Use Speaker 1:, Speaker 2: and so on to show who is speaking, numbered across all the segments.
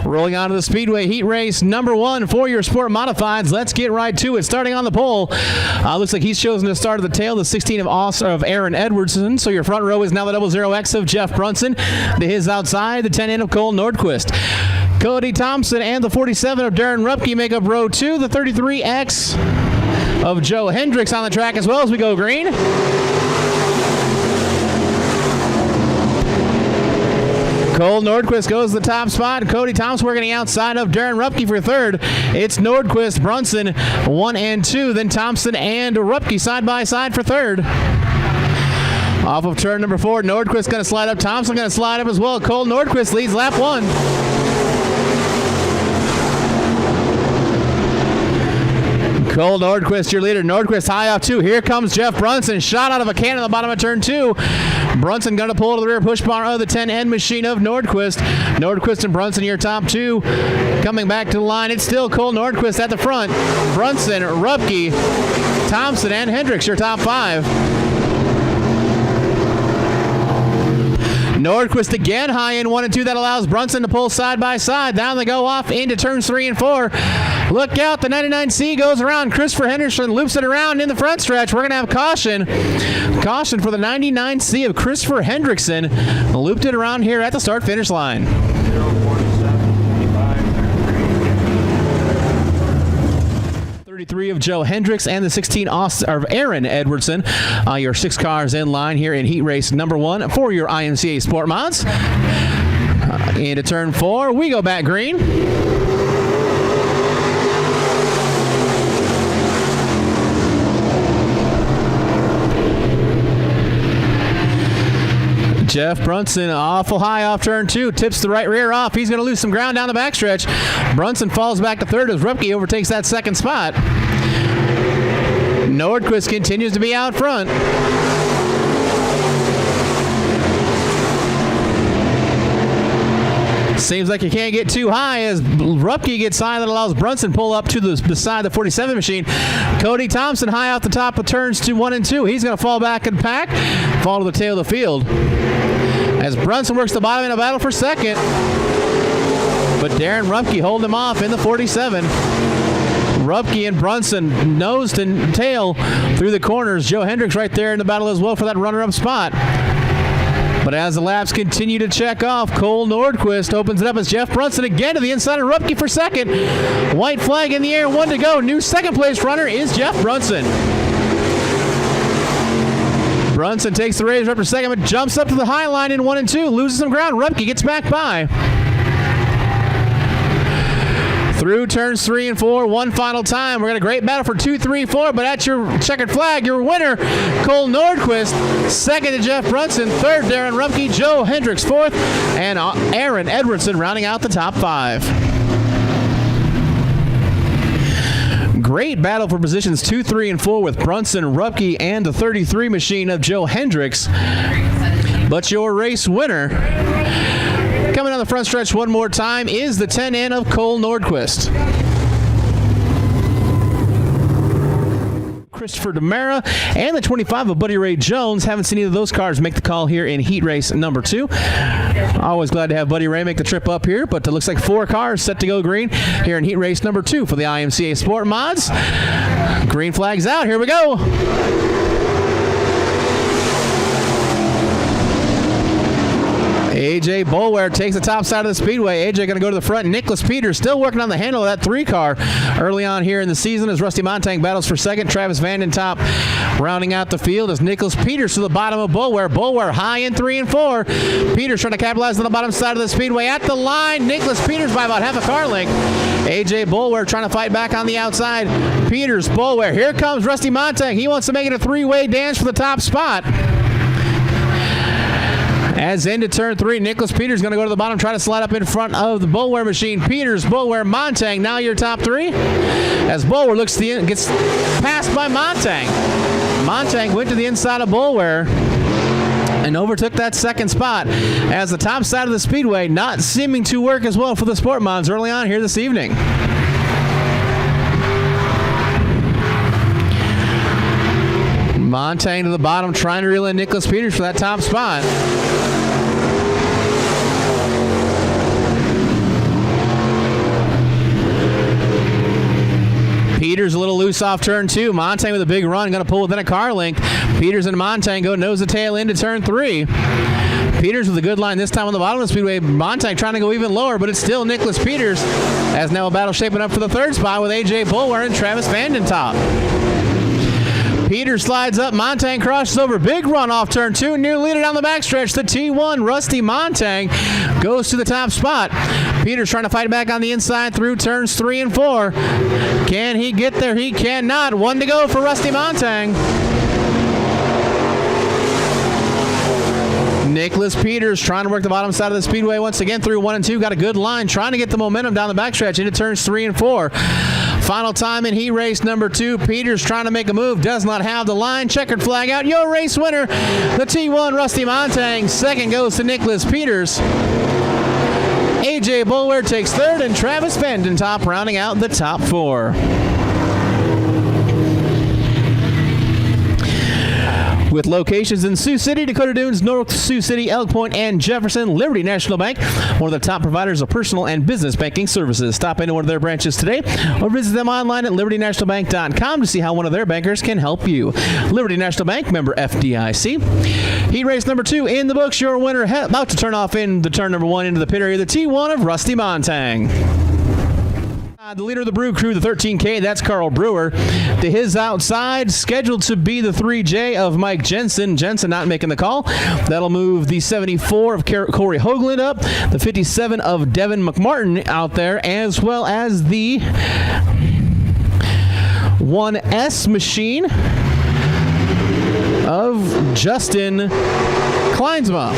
Speaker 1: Rolling on to the Speedway heat race number 1 for your Sport Modifieds. Let's get right to it. Starting on the pole, looks like he's chosen to start at the tail, the 16 of Aaron Edwardson. So your front row is now the 00X of Jeff Brunson. To his outside, the 10N of Cole Nordquist. Cody Thompson and the 47 of Darren Rupke make up row 2. The 33X of Joe Hendricks on the track as well as we go green. Cole Nordquist goes to the top spot. Cody Thompson working the outside of Darren Rupke for third. It's Nordquist, Brunson 1 and 2. Then Thompson and Rupke side by side for third. Off of turn number 4, Nordquist going to slide up. Thompson going to slide up as well. Cole Nordquist leads lap 1. Cole Nordquist, your leader. Nordquist high off 2. Here comes Jeff Brunson. Shot out of a cannon at the bottom of turn 2. Brunson going to pull to the rear push bar of the 10N machine of Nordquist. Nordquist and Brunson, your top 2. Coming back to the line, it's still Cole Nordquist at the front. Brunson, Rupke, Thompson, and Hendricks, your top 5. Nordquist again high in 1 and 2. That allows Brunson to pull side by side. Down they go off into turns 3 and 4. Look out, the 99C goes around. Christopher Henderson loops it around in the front stretch. We're going to have caution. Caution for the 99C of Christopher Hendrickson. Looped it around here at the start-finish line. 33 of Joe Hendricks and the 16 of Aaron Edwardson. Your 6 cars in line here in heat race number 1 for your IMCA SportMods. Into turn 4, we go back green. Jeff Brunson awful high off turn 2, tips the right rear off. He's going to lose some ground down the backstretch. Brunson falls back to third as Rupke overtakes that second spot. Nordquist continues to be out front. Seems like you can't get too high as Rupke gets high. That allows Brunson pull up to the side of the 47 machine. Cody Thompson high off the top of turns 1 and 2. He's going to fall back and pack, fall to the tail of the field. As Brunson works the bottom in a battle for second. But Darren Rupke holding him off in the 47. Rupke and Brunson nose to tail through the corners. Joe Hendricks right there in the battle as well for that runner-up spot. But as the laps continue to check off, Cole Nordquist opens it up as Jeff Brunson again to the inside of Rupke for second. White flag in the air, 1 to go. New second place runner is Jeff Brunson. Brunson takes the race up to second, but jumps up to the high line in 1 and 2. Loses some ground. Rupke gets back by. Through turns 3 and 4, one final time. We're going to great battle for 2, 3, 4, but at your checkered flag, your winner, Cole Nordquist. Second to Jeff Brunson. Third, Darren Rupke. Joe Hendricks fourth, and Aaron Edwardson rounding out the top 5. Great battle for positions 2, 3, and 4 with Brunson, Rupke, and the 33 machine of Joe Hendricks. But your race winner, coming on the front stretch one more time, is the 10N of Cole Nordquist. Christopher DeMera and the 25 of Buddy Ray Jones. Haven't seen either of those cars make the call here in heat race number 2. Always glad to have Buddy Ray make the trip up here, but it looks like 4 cars set to go green here in heat race number 2 for the IMCA SportMods. Green flag's out. Here we go. AJ Boulware takes the top side of the speedway. AJ going to go to the front. Nicholas Peters still working on the handle of that 3 car early on here in the season as Rusty Montang battles for second. Travis Vanden Top rounding out the field as Nicholas Peters to the bottom of Boulware. Boulware high in 3 and 4. Peters trying to capitalize on the bottom side of the speedway. At the line, Nicholas Peters by about half a car length. AJ Boulware trying to fight back on the outside. Peters, Boulware. Here comes Rusty Montang. He wants to make it a 3-way dance for the top spot. As into turn 3, Nicholas Peters going to go to the bottom, try to slide up in front of the Boulware machine. Peters, Boulware, Montang, now your top 3. As Boulware looks to the end, gets passed by Montang. Montang went to the inside of Boulware and overtook that second spot as the top side of the speedway not seeming to work as well for the SportMods early on here this evening. Montang to the bottom, trying to reel in Nicholas Peters for that top spot. Peters a little loose off turn 2. Montang with a big run, going to pull within a car length. Peters and Montang go nose to tail into turn 3. Peters with a good line this time on the bottom of the speedway. Montang trying to go even lower, but it's still Nicholas Peters. As now a battle shaping up for the 3rd spot with A.J. Bulwer and Travis Vanden top. Peters slides up. Montang crosses over. Big run off turn 2. Near leader down the backstretch. The T1, Rusty Montang, goes to the top spot. Peters trying to fight back on the inside through turns 3 and 4. Can he get there? He cannot. 1 to go for Rusty Montang. Nicholas Peters trying to work the bottom side of the speedway once again through 1 and 2. Got a good line, trying to get the momentum down the backstretch into turns 3 and 4. Final time in heat race number 2. Peters trying to make a move, does not have the line. Checkered flag out. Your race winner, the T1 Rusty Montang. 2nd goes to Nicholas Peters. A.J. Bulwer takes 3rd, and Travis Vanden top rounding out the top 4. With locations in Sioux City, Dakota Dunes, North Sioux City, Elk Point, and Jefferson, Liberty National Bank, one of the top providers of personal and business banking services. Stop into one of their branches today or visit them online at libertynationalbank.com to see how one of their bankers can help you. Liberty National Bank, member FDIC. Heat race number 2 in the books. Your winner about to turn off in the turn number 1 into the pit area, the T1 of Rusty Montang. The leader of the Brew Crew, the 13K, that's Carl Brewer. To his outside, scheduled to be the 3J of Mike Jensen. Jensen not making the call. That'll move the 74 of Corey Hoagland up, the 57 of Devin McMartin out there, as well as the 1S machine of Justin Kleinsma.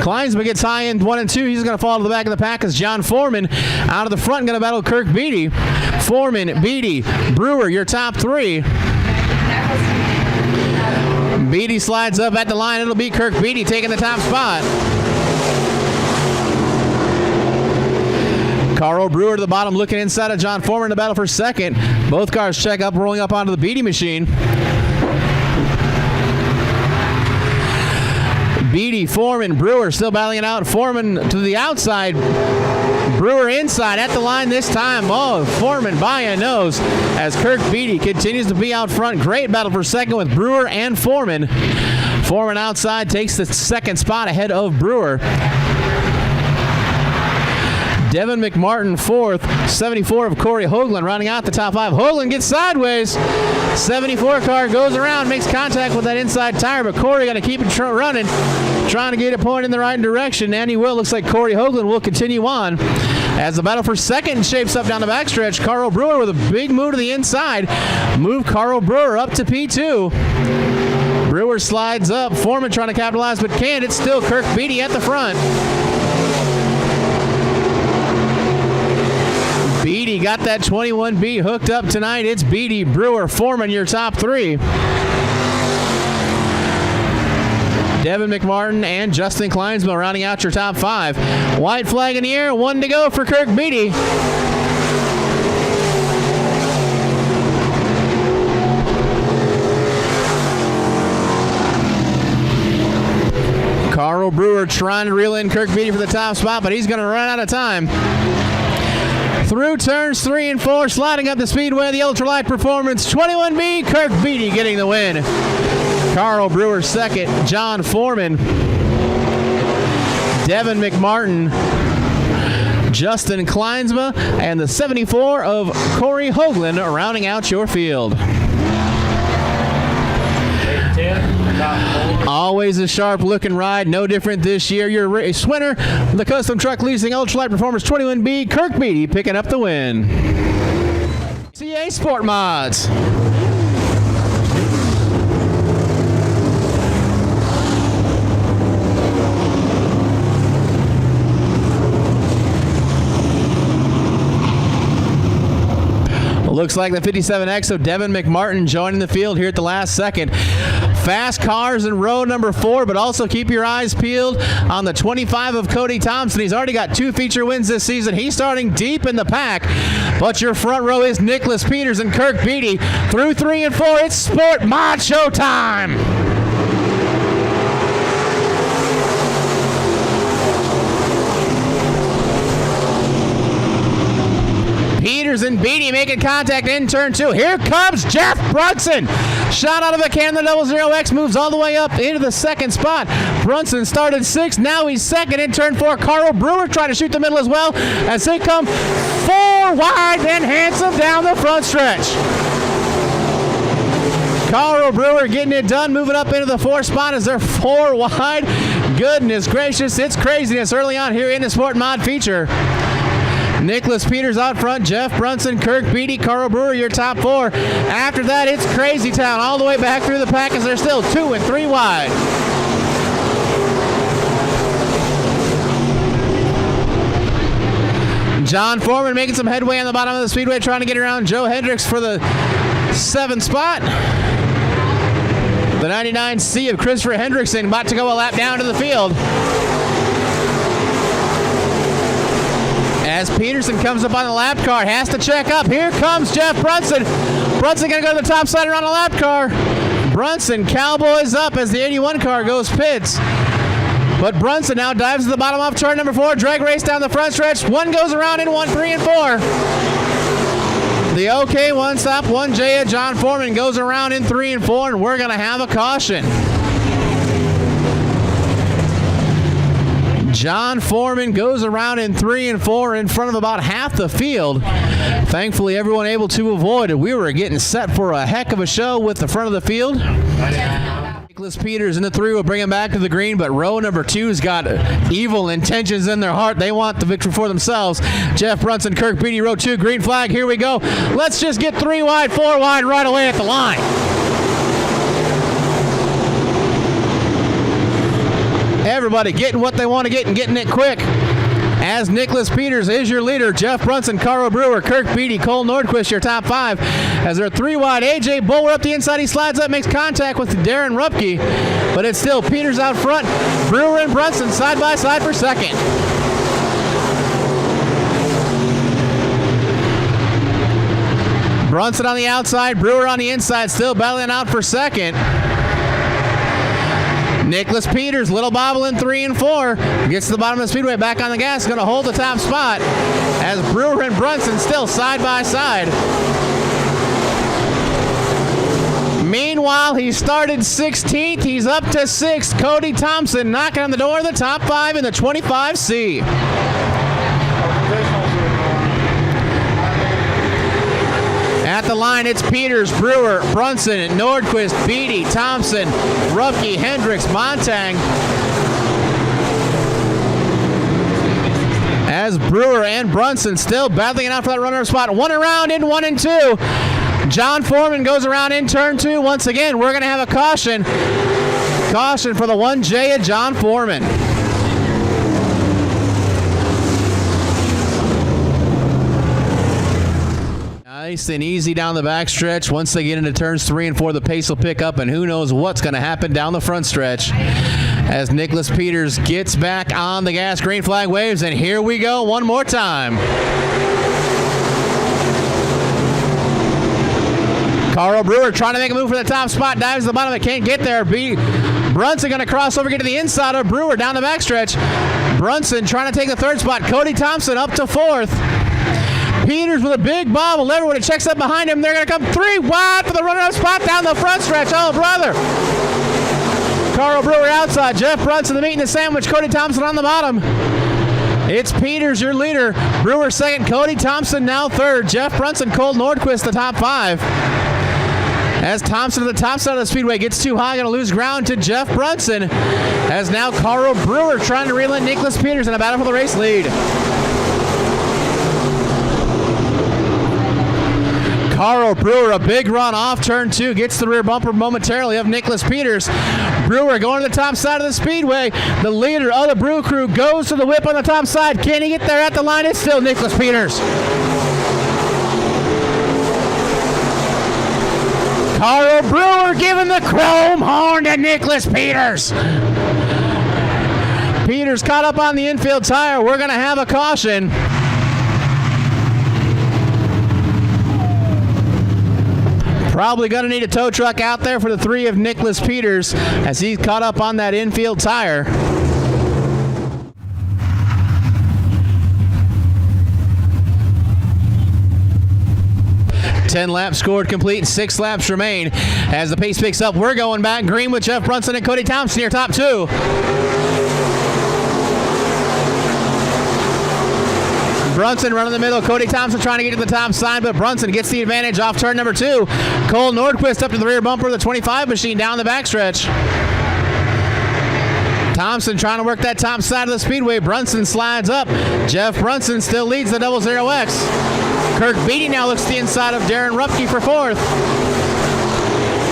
Speaker 1: Kleinsma gets high in 1 and 2. He's going to fall to the back of the pack as John Foreman out of the front going to battle Kirk Beatty. Foreman, Beatty, Brewer, your top 3. Beatty slides up at the line. It'll be Kirk Beatty taking the top spot. Carl Brewer to the bottom looking inside of John Foreman in the battle for 2nd. Both cars check up, rolling up onto the Beatty machine. Beatty, Foreman, Brewer still battling it out. Foreman to the outside. Brewer inside at the line this time. Oh, Foreman by a nose as Kirk Beatty continues to be out front. Great battle for 2nd with Brewer and Foreman. Foreman outside takes the 2nd spot ahead of Brewer. Devin McMartin 4th, 74 of Corey Hoagland rounding out the top 5. Hoagland gets sideways. 74 car goes around, makes contact with that inside tire, but Corey got to keep it running, trying to get a point in the right direction, and he will. Looks like Corey Hoagland will continue on. As the battle for 2nd shapes up down the backstretch, Carl Brewer with a big move to the inside. Move Carl Brewer up to P2. Brewer slides up. Foreman trying to capitalize, but can't. It's still Kirk Beatty at the front. Beatty got that 21B hooked up tonight. It's Beatty, Brewer, Foreman, your top 3. Devin McMartin and Justin Kleinsma rounding out your top 5. White flag in the air, 1 to go for Kirk Beatty. Carl Brewer trying to reel in Kirk Beatty for the top spot, but he's going to run out of time. Through turns 3 and 4, sliding up the speedway, the Ultralight Performance 21B, Kirk Beatty getting the win. Carl Brewer 2nd, John Foreman, Devin McMartin, Justin Kleinsma, and the 74 of Corey Hoagland rounding out your field. Always a sharp-looking ride, no different this year. Your race winner, the Custom Truck Leasing Ultralight Performance 21B, Kirk Beatty, picking up the win. IMCA SportMods. Looks like the 57X of Devin McMartin joining the field here at the last second. Fast cars in row number 4, but also keep your eyes peeled on the 25 of Cody Thompson. He's already got 2 feature wins this season. He's starting deep in the pack, but your front row is Nicholas Peters and Kirk Beatty. Through 3 and 4, it's SportMod showtime. Peters and Beatty making contact in turn 2. Here comes Jeff Brunson. Shot out of a can. The 00X moves all the way up into the second spot. Brunson started 6th. Now he's second in turn 4. Carl Brewer trying to shoot the middle as well as they come 4 wide, then handsome down the front stretch. Carl Brewer getting it done, moving up into the 4th spot as they're 4 wide. Goodness gracious, it's craziness early on here in the SportMod feature. Nicholas Peters out front, Jeff Brunson, Kirk Beatty, Carl Brewer, your top 4. After that, it's Crazy Town all the way back through the pack as they're still 2 and 3 wide. John Foreman making some headway on the bottom of the speedway, trying to get around Joe Hendricks for the 7th spot. The 99C of Christopher Hendrickson about to go a lap down to the field. As Peterson comes up on the lap car, has to check up. Here comes Jeff Brunson. Brunson going to go to the top side around the lap car. Brunson cowboys up as the 81 car goes pits. But Brunson now dives to the bottom off turn number 4. Drag race down the front stretch. 1 goes around in 1, 3, and 4. The OK 1 stop, 1J at John Foreman goes around in 3 and 4, and we're going to have a caution. John Foreman goes around in 3 and 4 in front of about half the field. Thankfully, everyone able to avoid it. We were getting set for a heck of a show with the front of the field. Nicholas Peters in the 3 will bring him back to the green, but row number 2's got evil intentions in their heart. They want the victory for themselves. Jeff Brunson, Kirk Beatty, row 2, green flag. Here we go. Let's just get 3 wide, 4 wide right away at the line. Everybody getting what they want to get and getting it quick. As Nicholas Peters is your leader, Jeff Brunson, Carl Brewer, Kirk Beatty, Cole Nordquist, your top 5. As they're 3 wide, AJ Bowler up the inside. He slides up, makes contact with Darren Rupke, but it's still Peters out front. Brewer and Brunson side by side for second. Brunson on the outside, Brewer on the inside, still battling out for second. Nicholas Peters, little bobble in 3 and 4. Gets to the bottom of the speedway, back on the gas, going to hold the top spot. As Brewer and Brunson still side by side. Meanwhile, he started 16th. He's up to 6th. Cody Thompson knocking on the door of the top 5 in the 25C. At the line, it's Peters, Brewer, Brunson, Nordquist, Beatty, Thompson, Rupke, Hendricks, Montang. As Brewer and Brunson still battling it out for that runner-up spot. 1 around in 1 and 2. John Foreman goes around in turn 2. Once again, we're going to have a caution. Caution for the 1J at John Foreman. Nice and easy down the backstretch. Once they get into turns 3 and 4, the pace will pick up, and who knows what's going to happen down the front stretch. As Nicholas Peters gets back on the gas, green flag waves, and here we go one more time. Carl Brewer trying to make a move for the top spot, dives to the bottom, it can't get there. Brunson going to cross over, get to the inside of Brewer down the backstretch. Brunson trying to take the 3rd spot. Cody Thompson up to 4th. Peters with a big bobble. Everybody checks up behind him. They're going to come 3 wide for the runner-up spot down the front stretch. Oh, brother. Carl Brewer outside. Jeff Brunson, the meat and the sandwich. Cody Thompson on the bottom. It's Peters, your leader. Brewer 2nd. Cody Thompson now 3rd. Jeff Brunson, Cole Nordquist, the top 5. As Thompson to the top side of the speedway gets too high, going to lose ground to Jeff Brunson. As now Carl Brewer trying to reel in Nicholas Peters in a battle for the race lead. Carl Brewer, a big run off turn 2, gets the rear bumper momentarily of Nicholas Peters. Brewer going to the top side of the speedway. The leader of the Brew Crew goes to the whip on the top side. Can he get there at the line? It's still Nicholas Peters. Carl Brewer giving the chrome horn to Nicholas Peters. Peters caught up on the infield tire. We're going to have a caution. Probably going to need a tow truck out there for the 3 of Nicholas Peters as he's caught up on that infield tire. 10 laps scored complete, 6 laps remain. As the pace picks up, we're going back. Green with Jeff Brunson and Cody Thompson here, top 2. Brunson running the middle. Cody Thompson trying to get to the top side, but Brunson gets the advantage off turn number 2. Cole Nordquist up to the rear bumper of the 25 machine down the backstretch. Thompson trying to work that top side of the speedway. Brunson slides up. Jeff Brunson still leads the 00X. Kirk Beatty now looks to the inside of Darren Rupke for 4th.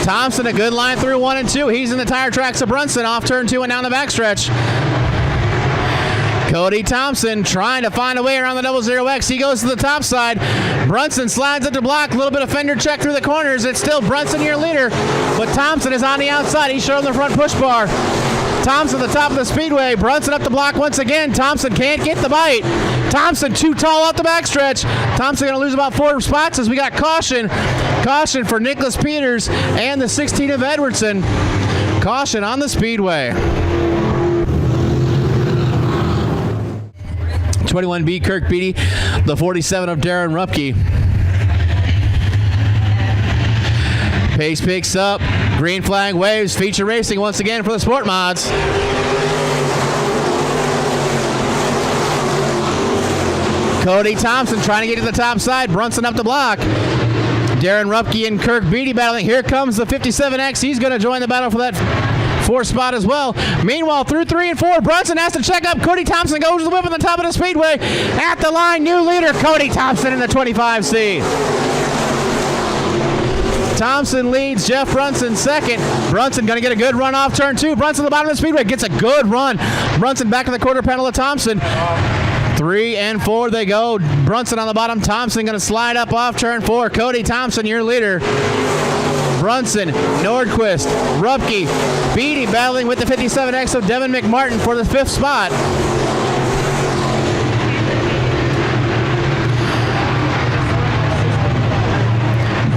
Speaker 1: Thompson a good line through 1 and 2. He's in the tire tracks of Brunson off turn 2 and down the backstretch. Cody Thompson trying to find a way around the 00X. He goes to the top side. Brunson slides up to block. A little bit of fender check through the corners. It's still Brunson your leader, but Thompson is on the outside. He's showing the front push bar. Thompson at the top of the speedway. Brunson up the block once again. Thompson can't get the bite. Thompson too tall off the backstretch. Thompson going to lose about 4 spots as we got caution. Caution for Nicholas Peters and the 16 of Edwardson. Caution on the speedway. 21B Kirk Beatty, the 47 of Darren Rupke. Pace picks up. Green flag waves. Feature racing once again for the SportMods. Cody Thompson trying to get to the top side. Brunson up the block. Darren Rupke and Kirk Beatty battling. Here comes the 57X. He's going to join the battle for that 4th spot as well. Meanwhile, through 3 and 4, Brunson has to check up. Cody Thompson goes to the whip on the top of the speedway. At the line, new leader, Cody Thompson in the 25C. Thompson leads Jeff Brunson 2nd. Brunson going to get a good run off turn 2. Brunson at the bottom of the speedway gets a good run. Brunson back to the quarter panel of Thompson. 3 and 4 they go. Brunson on the bottom. Thompson going to slide up off turn 4. Cody Thompson, your leader. Brunson, Nordquist, Rupke, Beatty battling with the 57X of Devin McMartin for the 5th spot.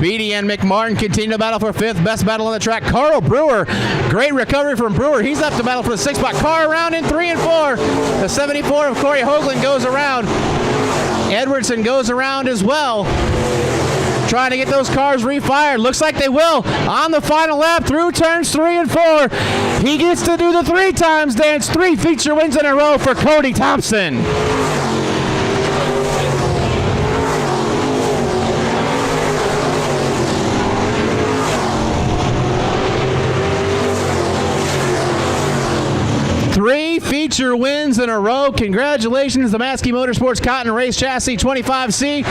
Speaker 1: Beatty and McMartin continue to battle for 5th. Best battle on the track. Carl Brewer. Great recovery from Brewer. He's up to battle for the 6th spot. Carr around in 3 and 4. The 74 of Corey Hoagland goes around. Edwardson goes around as well. Trying to get those cars refired. Looks like they will on the final lap through turns 3 and 4. He gets to do the 3 times dance. 3 feature wins in a row for Cody Thompson. Three feature wins in a row. Congratulations to Maskey Motorsports Cotton Race Chassis 25C.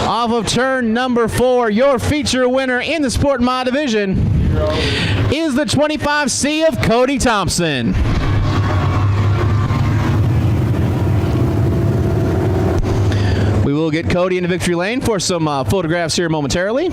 Speaker 1: Off of turn number 4, your feature winner in the Sport Mod division is the 25C of Cody Thompson. We will get Cody into victory lane for some photographs here momentarily.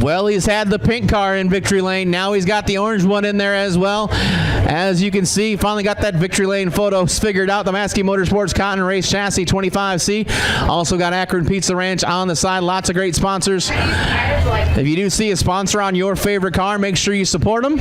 Speaker 1: Well, he's had the pink car in victory lane. Now he's got the orange one in there as well. As you can see, finally got that victory lane photo figured out. The Maskey Motorsports Cotton Race Chassis 25C. Also got Akron Pizza Ranch on the side. Lots of great sponsors. If you do see a sponsor on your favorite car, make sure you support them.